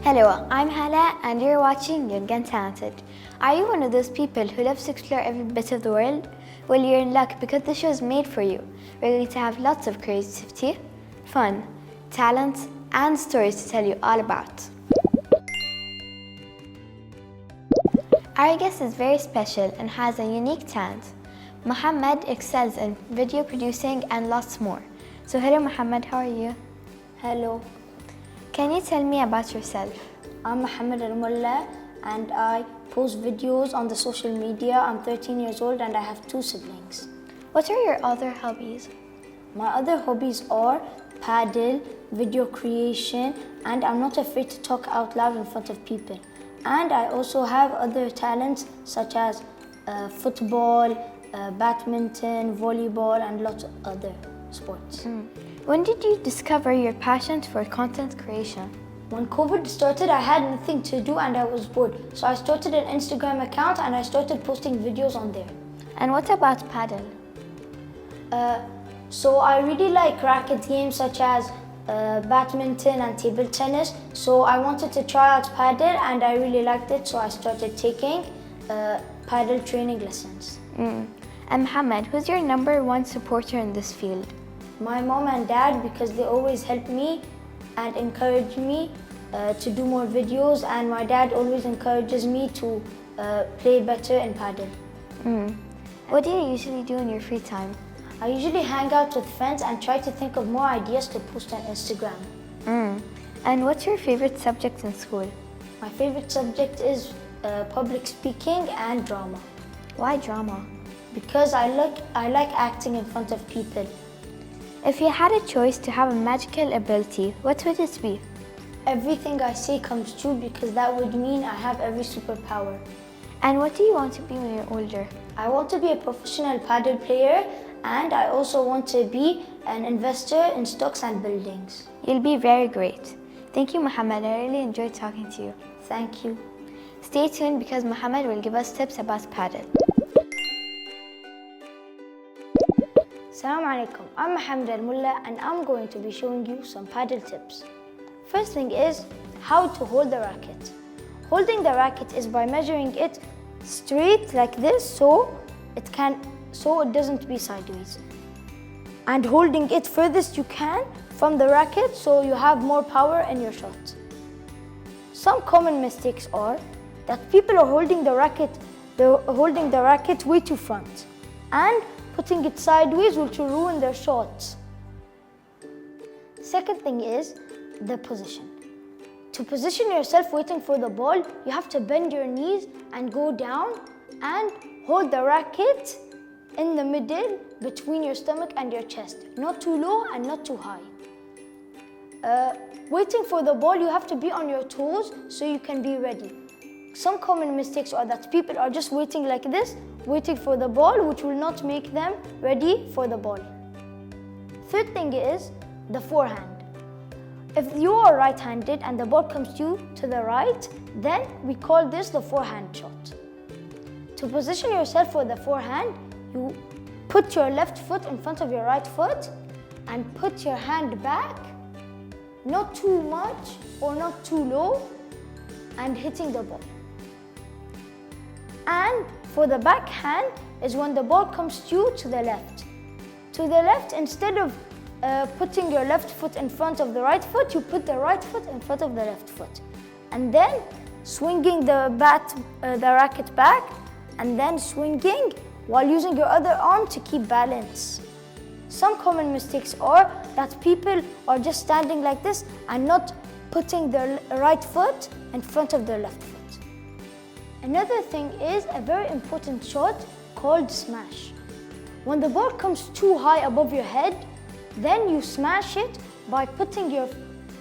Hello, I'm Hala and you're watching Young and Talented. Are you one of those people who loves to explore every bit of the world? Well, you're in luck because the show is made for you. We're going to have lots of creativity, fun, talent, and stories to tell you all about. Our guest is very special and has a unique talent. Mohammed excels in video producing and lots more. So hello Mohammed, how are you? Hello, Can you tell me about yourself? I'm Mohammed Al-Mullah and I post videos on the social media. I'm 13 years old and I have 2 siblings. What are your other hobbies? My other hobbies are paddle, video creation, and I'm not afraid to talk out loud in front of people. And I also have other talents such as football, badminton, volleyball, and lots of other sports. When did you discover your passion for content creation? When COVID started, I had nothing to do and I was bored. So I started an Instagram account and I started posting videos on there. And what about paddle? So I really like racket games such as badminton and table tennis. So I wanted to try out paddle and I really liked it. So I started taking paddle training lessons. And Mohammed, who's your #1 supporter in this field? My mom and dad, because they always help me and encourage me to do more videos, and my dad always encourages me to play better in paddle. What do you usually do in your free time? I usually hang out with friends and try to think of more ideas to post on Instagram. And what's your favorite subject in school? My favorite subject is public speaking and drama, Why drama? because I like acting in front of people. If you had a choice to have a magical ability, what would it be? Everything I say comes true because that would mean I have every superpower. And what do you want to be when you're older? I want to be a professional paddle player and I also want to be an investor in stocks and buildings. You'll be very great. Thank you, Mohammed. I really enjoyed talking to you. Thank you. Stay tuned because Mohammed will give us tips about paddle. Assalamu alaikum, I'm Mohammed Al-Mullah and I'm going to be showing you some paddle tips. First thing is how to hold the racket. Holding the racket is by measuring it straight like this so it doesn't be sideways. And holding it furthest you can from the racket so you have more power in your shot. Some common mistakes are that people are holding the racket way too front and putting it sideways will ruin their shots. Second thing is the position. To position yourself waiting for the ball, you have to bend your knees and go down and hold the racket in the middle between your stomach and your chest. Not too low and not too high. Waiting for the ball, you have to be on your toes so you can be ready. Some common mistakes are that people are just waiting like this, waiting for the ball, which will not make them ready for the ball. Third thing is the forehand. If you are right-handed and the ball comes to you to the right, then we call this the forehand shot. To position yourself for the forehand, you put your left foot in front of your right foot and put your hand back, not too much or not too low, and hitting the ball. And for the backhand is when the ball comes to you to the left. To the left, instead of putting your left foot in front of the right foot, you put the right foot in front of the left foot. And then swinging the racket back, and then swinging while using your other arm to keep balance. Some common mistakes are that people are just standing like this and not putting their right foot in front of their left foot. Another thing is a very important shot called smash. When the ball comes too high above your head, then you smash it by putting your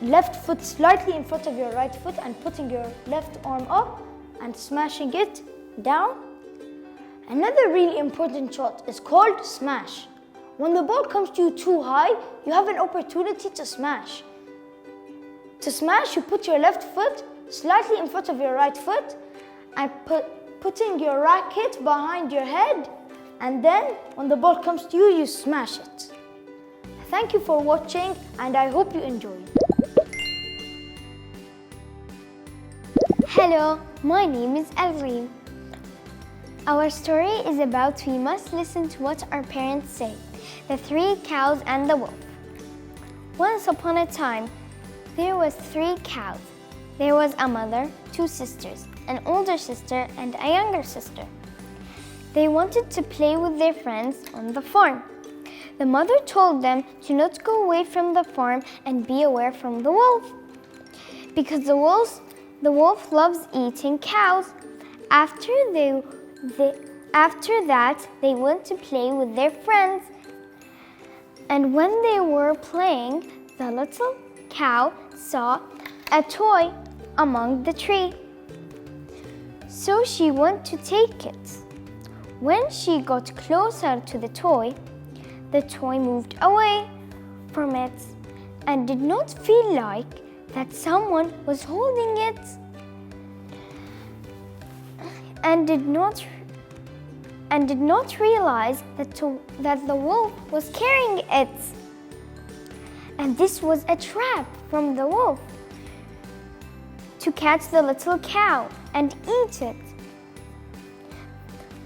left foot slightly in front of your right foot and putting your left arm up and smashing it down. Another really important shot is called smash. When the ball comes to you too high, you have an opportunity to smash. To smash, you put your left foot slightly in front of your right foot and putting your racket behind your head, and then when the ball comes to you, you smash it. Thank you for watching and I hope you enjoyed. Hello, my name is Elreem. Our story is about we must listen to what our parents say. The 3 cows and the wolf. Once upon a time, there was 3 cows. There was a mother, 2 sisters, an older sister and a younger sister. They wanted to play with their friends on the farm. The mother told them to not go away from the farm and be aware from the wolf, because the wolf loves eating cows. After that, they went to play with their friends. And when they were playing, the little cow saw a toy among the tree. So she went to take it. When she got closer to the toy moved away from it and did not feel like that someone was holding it, and did not realize that the wolf was carrying it. And this was a trap from the wolf to catch the little cow and eat it.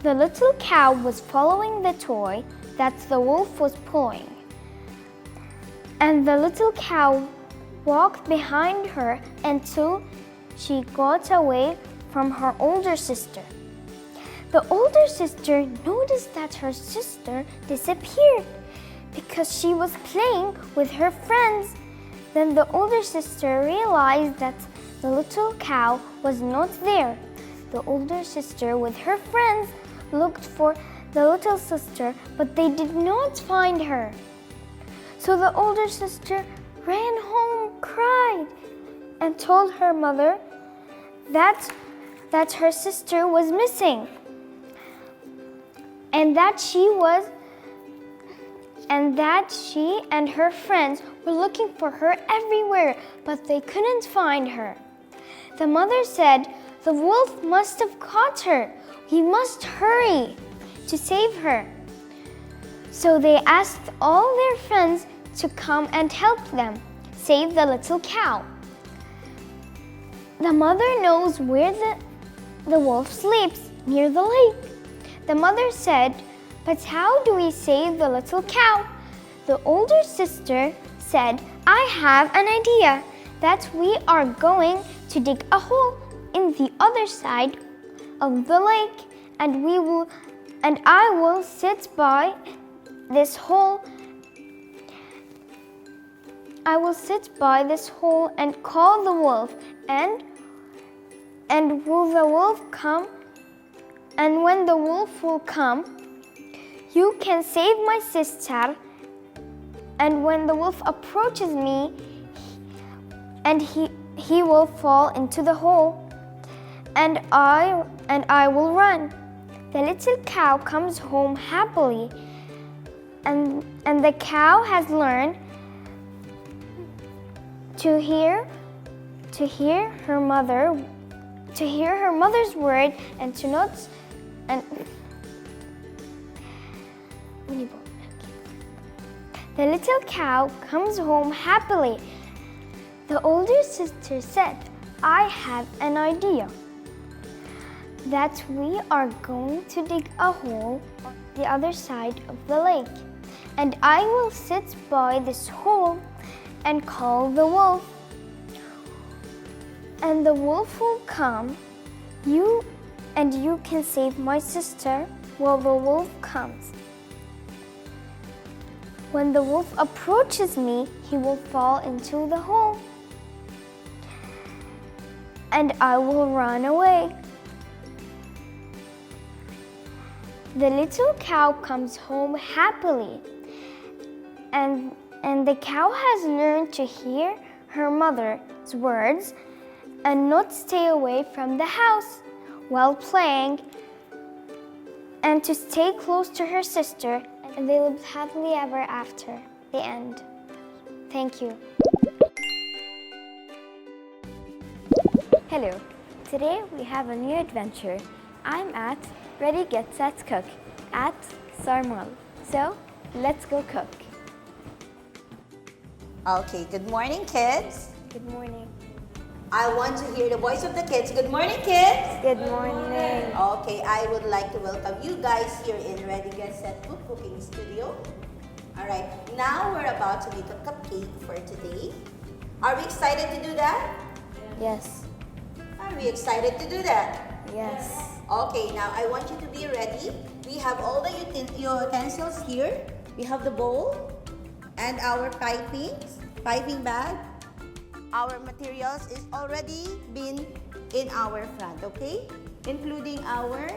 The little cow was following the toy that the wolf was pulling, and the little cow walked behind her until she got away from her older sister. The older sister noticed that her sister disappeared because she was playing with her friends. Then the older sister realized that the little cow was not there. The older sister with her friends looked for the little sister, but they did not find her. So the older sister ran home, cried, and told her mother that her sister was missing, and that she and her friends were looking for her everywhere, but they couldn't find her. The mother said, "The wolf must have caught her. We must hurry to save her." So they asked all their friends to come and help them save the little cow. The mother knows where the wolf sleeps, near the lake. The mother said, "But how do we save the little cow?" The older sister said, "I have an idea, that we are going to dig a hole in the other side of the lake, and I will sit by this hole. I will sit by this hole and call the wolf, and will the wolf come? And when the wolf will come, you can save my sister. And when the wolf approaches me, and he will fall into the hole, and I will run." The little cow comes home happily, and the cow has learned to hear her mother's word and to not The little cow comes home happily. The older sister said, "I have an idea, that we are going to dig a hole on the other side of the lake, and I will sit by this hole and call the wolf. And the wolf will come, you can save my sister while the wolf comes. When the wolf approaches me, he will fall into the hole, and I will run away." The little cow comes home happily, and the cow has learned to hear her mother's words and not stay away from the house while playing, and to stay close to her sister, and they lived happily ever after. The end. Thank you. Hello. Today we have a new adventure. I'm at Ready, Get, Set, Cook at Sarmal. So let's go cook. Okay, good morning, kids. Good morning. I want to hear the voice of the kids. Good morning, kids. Good morning. Okay, I would like to welcome you guys here in Ready, Get, Set, Cook Cooking Studio. All right, now we're about to make a cupcake for today. Are we excited to do that? Yes. Are we excited to do that? Yes. Okay, now I want you to be ready. We have all the utensils here. We have the bowl and our piping bag. Our materials is already been in our front, okay? Including our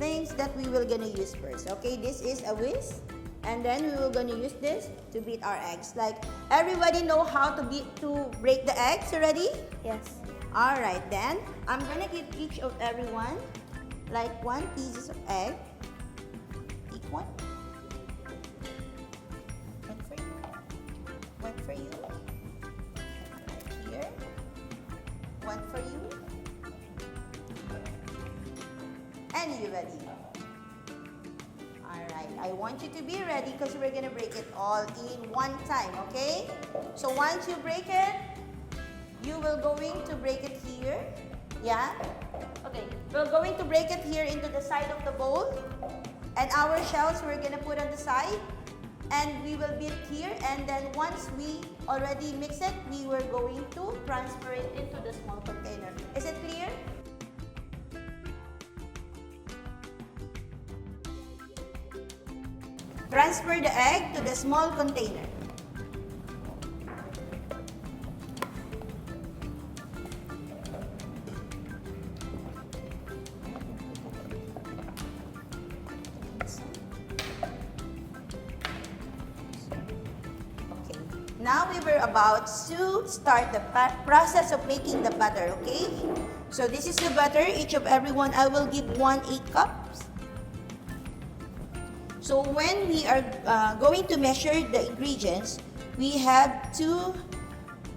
things that we will gonna use first, okay? This is a whisk, and then we will gonna use this to beat our eggs. Like, everybody know how to break the eggs already? Yes. All right, then I'm gonna give each of everyone like 1 piece of egg. Each one. One for you. One for you. Here. One for you. And you ready? All right, I want you to be ready because we're gonna break it all in one time, okay? So once you break it, you will going to break it here. Yeah? Okay. We're going to break it here into the side of the bowl. And our shells we're gonna put on the side. And we will beat it here. And then once we already mix it, we were going to transfer it into the small container. Is it clear? Transfer the egg to the small container. Now we were about to start the process of making the butter, okay? So this is the butter. Each of everyone, I will give 1/8 cups. So when we are going to measure the ingredients, we have to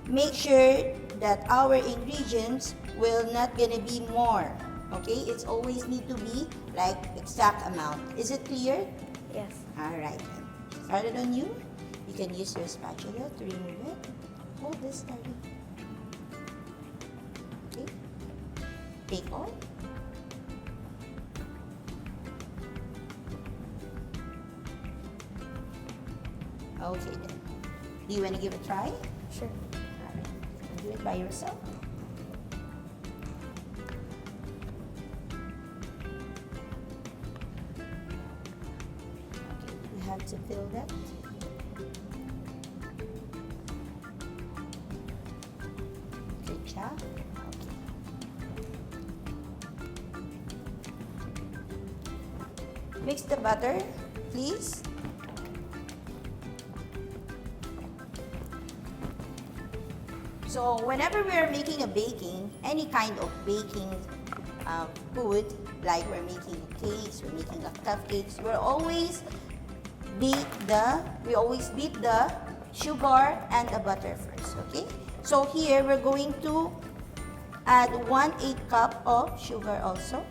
make sure that our ingredients will not gonna be more, okay? It's always need to be like exact amount. Is it clear? Yes. All right. Started on you. You can use your spatula to remove it. Hold this tightly. Okay. Take all. Okay then. Do you want to give it a try? Sure. All right. Do it by yourself. Okay. You have to fill that. Okay. Mix the butter, please. So whenever we are making any kind of baking food, like we're making cakes, we're making cupcakes, we always beat the sugar and the butter first, okay? So here, we're going to add 1/8 cup of sugar also.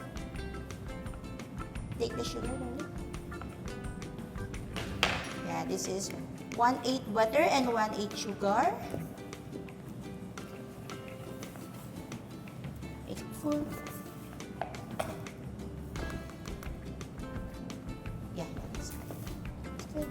Take the sugar, Lily. Yeah, this is 1/8 butter and 1/8 sugar. Make it full. Yeah, that's good.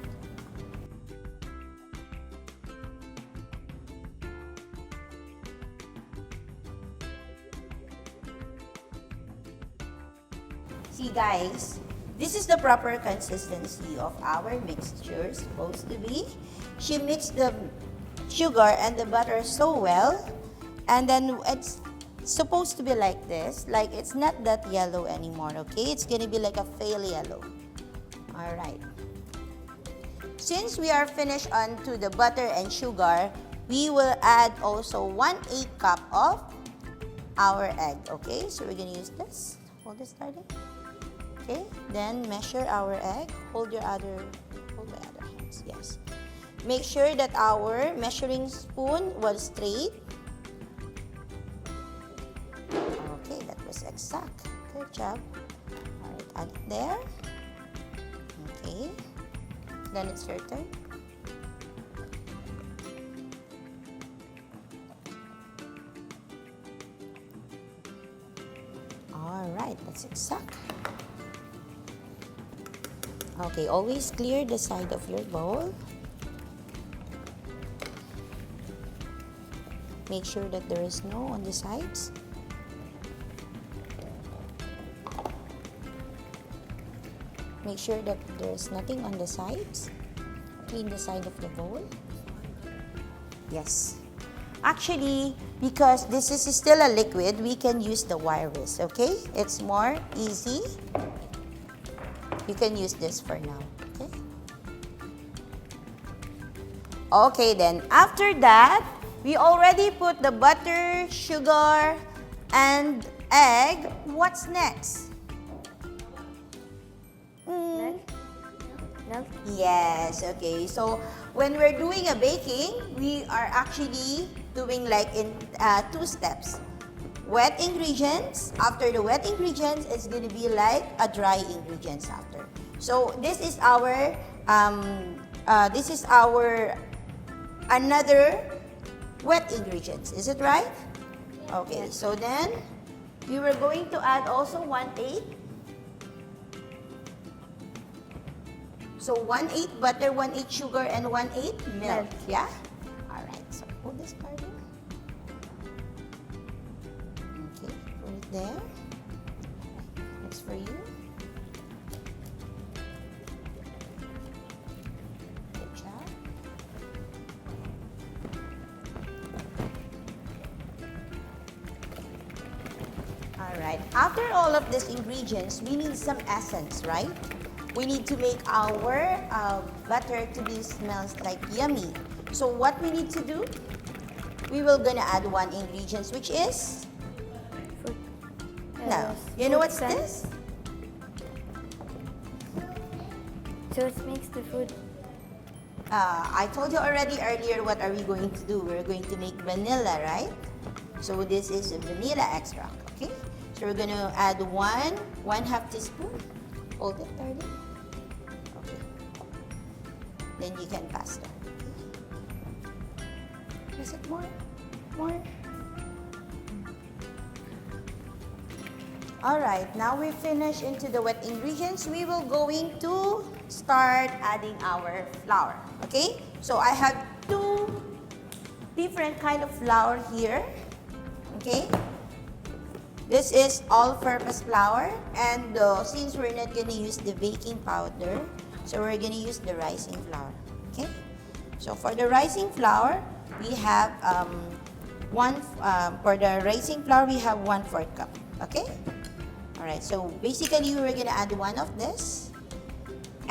See guys, this is the proper consistency of our mixture supposed to be. She mixed the sugar and the butter so well, and then it's supposed to be like this, like it's not that yellow anymore, okay? It's gonna be like a pale yellow. All right. Since we are finished onto the butter and sugar, we will add also 1/8 cup of our egg, okay? So we're gonna use this. Hold this starting. Okay, then measure our egg. Hold my other hands, yes. Make sure that our measuring spoon was straight. Okay, that was exact. Good job. All right, add it there. Okay, then it's your turn. zigzag. Okay, always clear the side of your bowl. Make sure that there is no on the sides. Make sure that there is nothing on the sides. Clean the side of the bowl. Yes. Actually, because this is still a liquid, we can use the wire whisk, okay? It's more easy. You can use this for now, okay? Okay, then after that, we already put the butter, sugar, and egg. What's next? Milk. Yes, okay. So when we're doing a baking, we are actually doing like in 2 steps. Wet ingredients. After the wet ingredients, it's going to be like a dry ingredients after. So this is our another wet ingredients. Is it right? Okay. So then we were going to add also 1/8. So 1/8 butter, 1/8 sugar, and 1/8 milk. Yeah? Alright, so hold this part in. Okay, put it there. Next for you. Good job. Alright, after all of these ingredients, we need some essence, right? We need to make our butter to be smells like yummy. So what we need to do? We will gonna add 1 ingredient, which is? No. You know what's this? So it makes the food. I told you already earlier what are we going to do. We're going to make vanilla, right? So this is a vanilla extract, okay? So we're gonna add 1/2 teaspoon. Hold it, darling. Then you can pass that. Is it more? More? Alright, now we finish into the wet ingredients. We will going to start adding our flour. Okay? So I have 2 different kind of flour here. Okay? This is all-purpose flour, and since we're not gonna use the baking powder, so we're going to use the rising flour, okay? So for the rising flour, we have for the rising flour, we have 1/4 cup, okay? All right, so basically we're going to add 1 of this.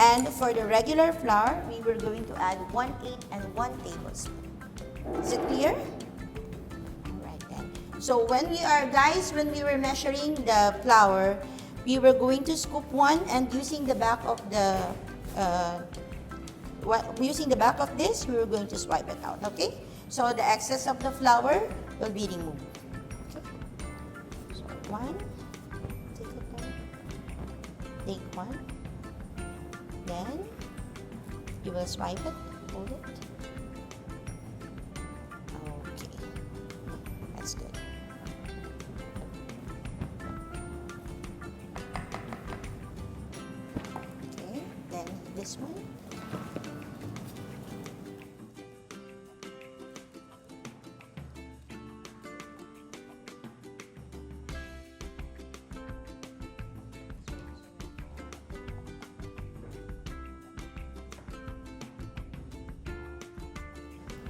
And for the regular flour, we were going to add 1/8 and 1 tablespoon. Is it clear? All right then. So when we were measuring the flour, we were going to scoop 1 and using the back of the using the back of this, we were going to swipe it out, okay? So the excess of the flour will be removed. Okay. So 1, take it down. Take 1. Then you will swipe it, hold it. Okay, that's good. Okay, then this one.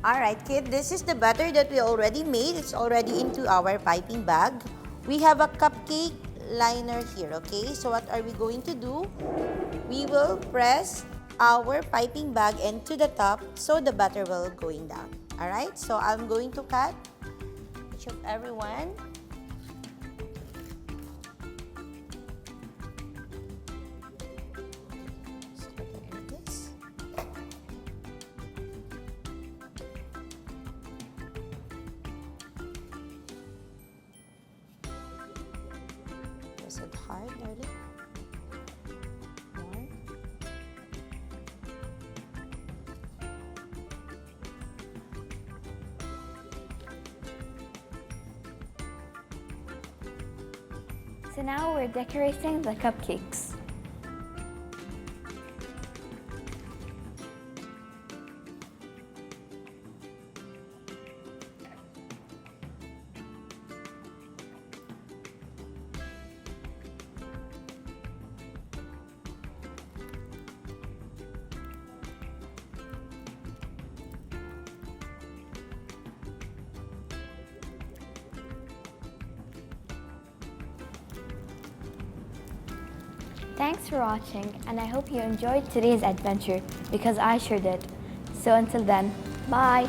Alright, kid, this is the batter that we already made. It's already into our piping bag. We have a cupcake liner here, okay? So what are we going to do? We will press our piping bag into the top so the batter will going down. Alright, so I'm going to cut each of everyone. Is it hard, darling? More. So now we're decorating the cupcakes. Thanks for watching, and I hope you enjoyed today's adventure because I sure did. So until then, bye!